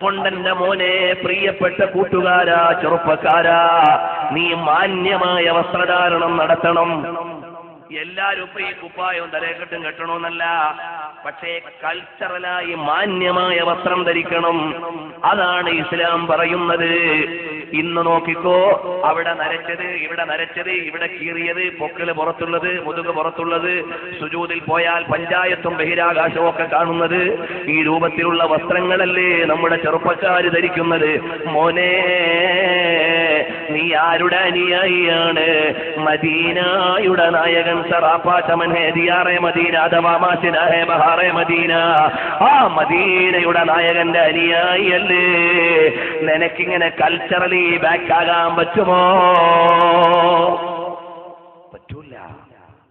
കൊണ്ടെന്റെ മോനെ, പ്രിയപ്പെട്ട കൂട്ടുകാരാ, ചെറുപ്പക്കാരാ, നീ മാന്യമായ വസ്ത്രധാരണം നടത്തണം. എല്ലാരും ഇപ്പൊ ഈ കുപ്പായവും തലക്കെട്ടും കെട്ടണമെന്നല്ല, പക്ഷേ കൾച്ചറലായി മാന്യമായ വസ്ത്രം ധരിക്കണം. അതാണ് ഇസ്ലാം പറയുന്നത്. ഇന്ന് നോക്കിക്കോ, അവിടെ നരച്ചത്, ഇവിടെ നരച്ചത്, ഇവിടെ കീറിയത്, പൊക്കില് പുറത്തുള്ളത്, മുതുക് പുറത്തുള്ളത്, സുജൂദിൽ പോയാൽ പഞ്ചായത്തും ബഹിരാകാശവും ഒക്കെ കാണുന്നത്, ഈ രൂപത്തിലുള്ള വസ്ത്രങ്ങളല്ലേ നമ്മുടെ ചെറുപ്പക്കാര് ധരിക്കുന്നത്. മോനെ, നീ ആരുടെ അനുയായിയാണ്? മദീനയുടെ നായകൻ സറാപ്പാച്ചമൻ ഹേ ദിയാറെ മദീന അഥവാ മാസിന ഹേ ബഹാറെ മദീന. ആ മദീനയുടെ നായകന്റെ അനുയായിയല്ലേ? നിനക്കിങ്ങനെ കൾച്ചറലി ബാക്കാകാൻ പറ്റുമോ? പറ്റൂല.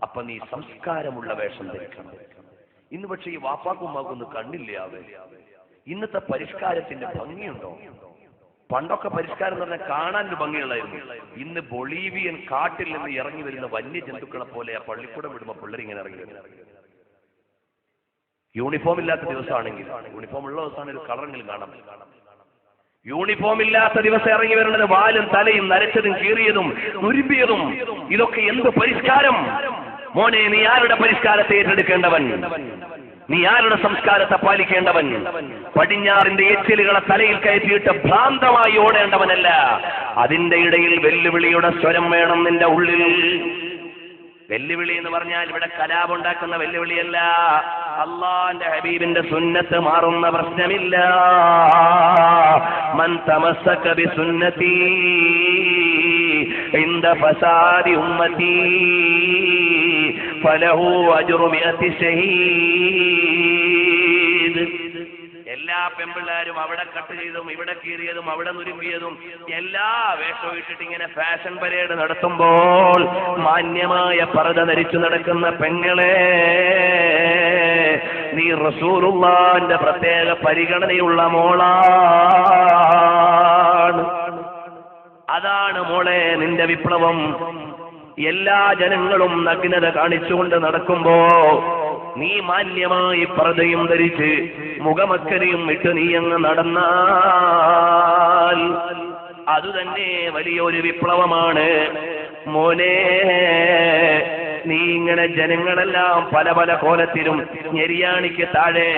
അപ്പൊ നീ സംസ്കാരമുള്ള വേഷം ധരിക്കണം. ഇന്ന് പക്ഷെ ഈ വാപ്പാക്കുമ്മാക്കൊന്ന് കണ്ണില്ലേ? ഇന്നത്തെ പരിഷ്കാരത്തിന്റെ ഭംഗിയുണ്ടോ? പണ്ടൊക്കെ പരിഷ്കാരം എന്ന് പറഞ്ഞാൽ കാണാനൊരു ഭംഗിയുള്ളായിരുന്നു. ഇന്ന് ബൊളീവിയൻ കാട്ടിൽ നിന്ന് ഇറങ്ങി വരുന്ന വന്യജന്തുക്കളെ പോലെ ആ പള്ളിക്കൂടം വിടുമ്പോൾ പിള്ളേർ ഇങ്ങനെ ഇറങ്ങി വരുന്നത്. യൂണിഫോം ഇല്ലാത്ത ദിവസമാണെങ്കിൽ, യൂണിഫോം ഉള്ള ദിവസമാണ് ഒരു കളറെങ്കിലും കാണാൻ. യൂണിഫോം ഇല്ലാത്ത ദിവസം ഇറങ്ങി വരുന്നത് വാലും തലയും നരച്ചതും കീറിയതും നുരുമ്പിയതും. ഇതൊക്കെ എന്ത് പരിഷ്കാരം? മോനെ, നീ ആരുടെ പരിഷ്കാരത്തെ ഏറ്റെടുക്കേണ്ടവൻ? നീ ആരുടെ സംസ്കാരത്തെ പാലിക്കേണ്ടവൻ? പടിഞ്ഞാറിന്റെ എച്ചിലുകളെ തലയിൽ കയറ്റിയിട്ട് ഭ്രാന്തമായി ഓടേണ്ടവനല്ല. അതിന്റെ ഇടയിൽ വെല്ലുവിളിയുടെ സ്വരം വേണം നിന്റെ ഉള്ളിൽ. വെല്ലുവിളി എന്ന് പറഞ്ഞാൽ ഇവിടെ കലാപുണ്ടാക്കുന്ന വെല്ലുവിളിയല്ല. അള്ളാന്റെ ഹബീബിന്റെ സുന്നത്ത് മാറുന്ന പ്രശ്നമില്ല. മൻ തമസ്സക ബിസുന്നതി ഇൻദ ഫസാദി ഉമ്മതി ഫലഹു അജ്റു മിഅതി ശഹീദ്. എല്ലാ പെമ്പിള്ളാരും അവിടെ കട്ട് ചെയ്തും ഇവിടെ കീറിയതും അവിടെ നുരുമ്പിയതും എല്ലാ വേഷവും ഇട്ടിട്ട് ഇങ്ങനെ ഫാഷൻ പരേഡ് നടത്തുമ്പോൾ മാന്യമായ പർദ്ദ ധരിച്ചു നടക്കുന്ന പെങ്ങളെ, നീ റസൂലുള്ളാഹിന്റെ പ്രത്യേക പരിഗണനയുള്ള മോളാണ്. അതാണ് മോളെ നിന്റെ വിപ്ലവം. എല്ലാ ജനങ്ങളും നഗ്നത കാണിച്ചുകൊണ്ട് നടക്കുമ്പോ നീ മാന്യമായി പർദ്ദയും ധരിച്ച് മുഖമക്കരയും ഇട്ട് നീ അങ്ങ് നടന്നാൽ അതുതന്നെ വലിയൊരു വിപ്ലവമാണ്. മോനെ, നീ ഇങ്ങനെ ജനങ്ങളെല്ലാം പല പല കോലത്തിലും ഞെരിയാണിക്ക് താഴെ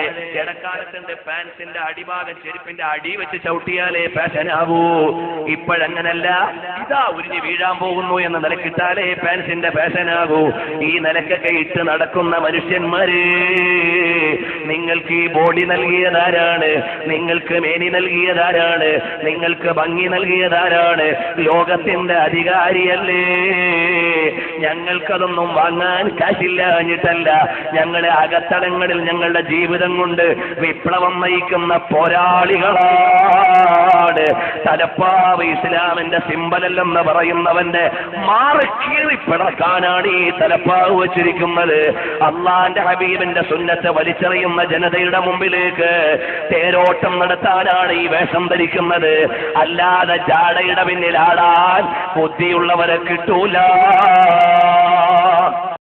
ഇടക്കാലത്തിന്റെ പാൻസിന്റെ അടിഭാഗം ചെരുപ്പിന്റെ അടി വെച്ച് ചവിട്ടിയാലേ ഫാഷനാവൂ. ഇപ്പോഴങ്ങനല്ല. ഇതാ ഉരിഞ്ഞ് വീഴാൻ പോകുന്നു എന്ന നിലക്കിട്ടാലേ പാൻസിന്റെ ഫാഷനാകൂ. ഈ നിലക്കൊക്കെ ഇട്ട് നടക്കുന്ന മനുഷ്യന്മാര്, നിങ്ങൾക്ക് ഈ ബോഡി നൽകിയതാരാണ്? നിങ്ങൾക്ക് മേനി നൽകിയതാരാണ്? നിങ്ങൾക്ക് ഭംഗി നൽകിയതാരാണ്? ലോകത്തിന്റെ അധികാരിയല്ലേ? ഞങ്ങൾക്കതൊന്നും വാങ്ങാൻ കാശില്ലാഞ്ഞിട്ടല്ല. ഞങ്ങളുടെ അകത്തടങ്ങളിൽ ഞങ്ങളുടെ ജീവിതം കൊണ്ട് വിപ്ലവം നയിക്കുന്ന പോരാളികളാണ്. തലപ്പാവ് ഇസ്ലാമിന്റെ സിമ്പലല്ലെന്ന് പറയുന്നവന്റെ മാറിക്കീറി പിളക്കാനാണ് ഈ തലപ്പാവ് വച്ചിരിക്കുന്നത്. അള്ളാന്റെ ഹബീബിന്റെ സുന്നത്ത് വലിച്ചെറിയുന്ന ജനതയുടെ മുമ്പിലേക്ക് തേരോട്ടം നടത്താനാണ് ഈ വേഷം ധരിക്കുന്നത്. അല്ലാതെ ജാടയുടെ പിന്നിലാടാൻ ബുദ്ധിയുള്ളവരെ കിട്ടൂല.